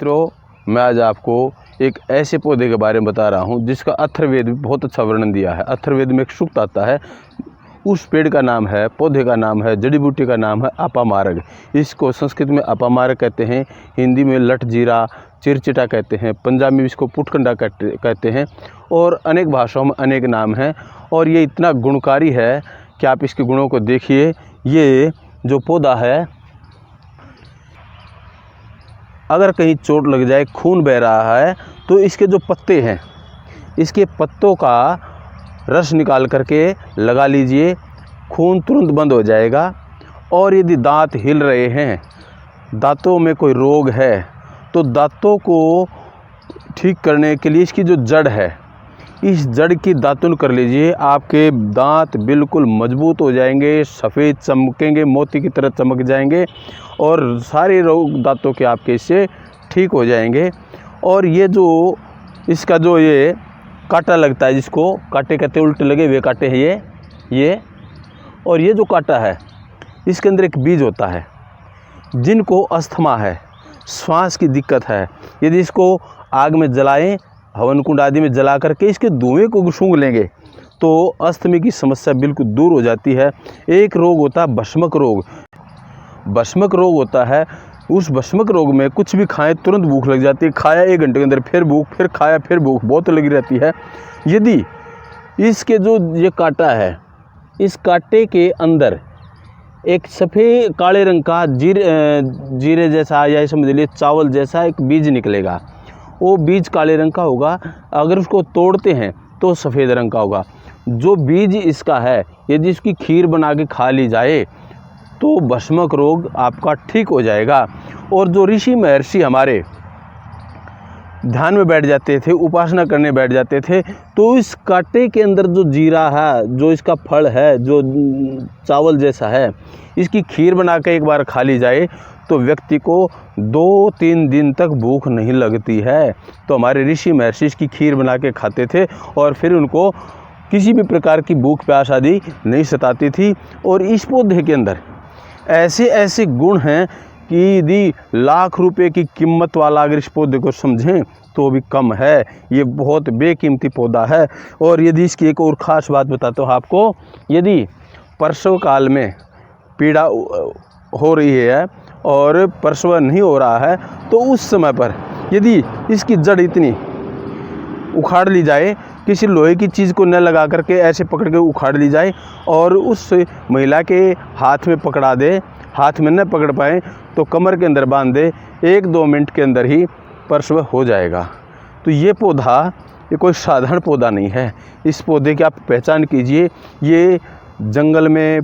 मित्रों, मैं आज आपको एक ऐसे पौधे के बारे में बता रहा हूँ जिसका अथर्ववेद में बहुत अच्छा वर्णन दिया है। अथर्ववेद में एक सूक्त आता है, उस पेड़ का नाम है, पौधे का नाम है, जड़ी बूटी का नाम है अपामार्ग। इसको संस्कृत में अपामार्ग कहते हैं, हिंदी में लठजीरा, चिरचिटा कहते हैं, पंजाबी में इसको पुटकंडा कहते हैं और अनेक भाषाओं में अनेक नाम हैं। और ये इतना गुणकारी है कि आप इसके गुणों को देखिए। ये जो पौधा है, अगर कहीं चोट लग जाए, खून बह रहा है, तो इसके जो पत्ते हैं, इसके पत्तों का रस निकाल करके लगा लीजिए, खून तुरंत बंद हो जाएगा। और यदि दांत हिल रहे हैं, दांतों में कोई रोग है, तो दांतों को ठीक करने के लिए इसकी जो जड़ है, इस जड़ की दातुन कर लीजिए। आपके दांत बिल्कुल मजबूत हो जाएंगे, सफ़ेद चमकेंगे, मोती की तरह चमक जाएंगे और सारे रोग दांतों के आपके इससे ठीक हो जाएंगे। और ये जो इसका जो ये कांटा लगता है, जिसको कांटे कहते हैं, उल्टे लगे हुए कांटे हैं ये और ये जो कांटा है, इसके अंदर एक बीज होता है। जिनको अस्थमा है, श्वास की दिक्कत है, यदि इसको आग में जलाएं, हवन कुंड आदि में जला करके इसके धुएं को सूंघ लेंगे तो अस्थमा की समस्या बिल्कुल दूर हो जाती है। एक रोग होता है भस्मक रोग। भस्मक रोग होता है, उस भस्मक रोग में कुछ भी खाएं तुरंत भूख लग जाती है, खाया 1 घंटे के अंदर फिर भूख, फिर खाया फिर भूख बहुत लगी रहती है। यदि इसके जो ये कांटा है, इस कांटे के अंदर एक सफ़ेद काले रंग का जीरे जैसा, या समझ लीजिए चावल जैसा एक बीज निकलेगा। वो बीज काले रंग का होगा, अगर उसको तोड़ते हैं तो सफ़ेद रंग का होगा। जो बीज इसका है, यदि इसकी खीर बना के खा ली जाए तो भस्मक रोग आपका ठीक हो जाएगा। और जो ऋषि महर्षि हमारे ध्यान में बैठ जाते थे, उपासना करने बैठ जाते थे, तो इस कांटे के अंदर जो जीरा है, जो इसका फल है, जो चावल जैसा है, इसकी खीर बना के एक बार खा ली जाए तो व्यक्ति को 2-3 दिन तक भूख नहीं लगती है। तो हमारे ऋषि महर्षि इसकी खीर बना के खाते थे और फिर उनको किसी भी प्रकार की भूख प्यास आदि नहीं सताती थी। और इस पौधे के अंदर ऐसे ऐसे गुण हैं कि यदि लाख रुपए की कीमत वाला अगर इस पौधे को समझें तो भी कम है। ये बहुत बेकीमती पौधा है। और यदि इसकी एक और ख़ास बात बताता हूँ आपको, यदि प्रसव काल में पीड़ा हो रही है और प्रसव नहीं हो रहा है, तो उस समय पर यदि इसकी जड़ इतनी उखाड़ ली जाए, किसी लोहे की चीज़ को न लगा करके ऐसे पकड़ के उखाड़ ली जाए और उस महिला के हाथ में पकड़ा दे, हाथ में न पकड़ पाए तो कमर के अंदर बांध दे, 1-2 मिनट के अंदर ही प्रसव हो जाएगा। तो ये पौधा, ये कोई साधारण पौधा नहीं है। इस पौधे की आप पहचान कीजिए। ये जंगल में,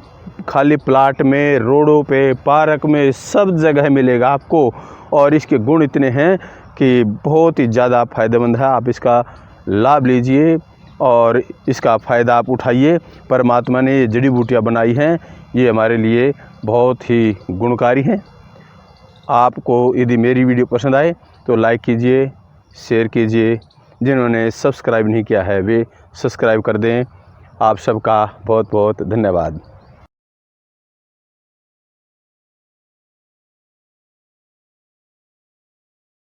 खाली प्लाट में, रोडों पे, पार्क में, सब जगह मिलेगा आपको। और इसके गुण इतने हैं कि बहुत ही ज़्यादा फ़ायदेमंद है। आप इसका लाभ लीजिए और इसका फ़ायदा आप उठाइए। परमात्मा ने ये जड़ी बूटियाँ बनाई हैं, ये हमारे लिए बहुत ही गुणकारी हैं। आपको यदि मेरी वीडियो पसंद आए तो लाइक कीजिए, शेयर कीजिए। जिन्होंने सब्सक्राइब नहीं किया है वे सब्सक्राइब कर दें। आप सबका बहुत बहुत धन्यवाद।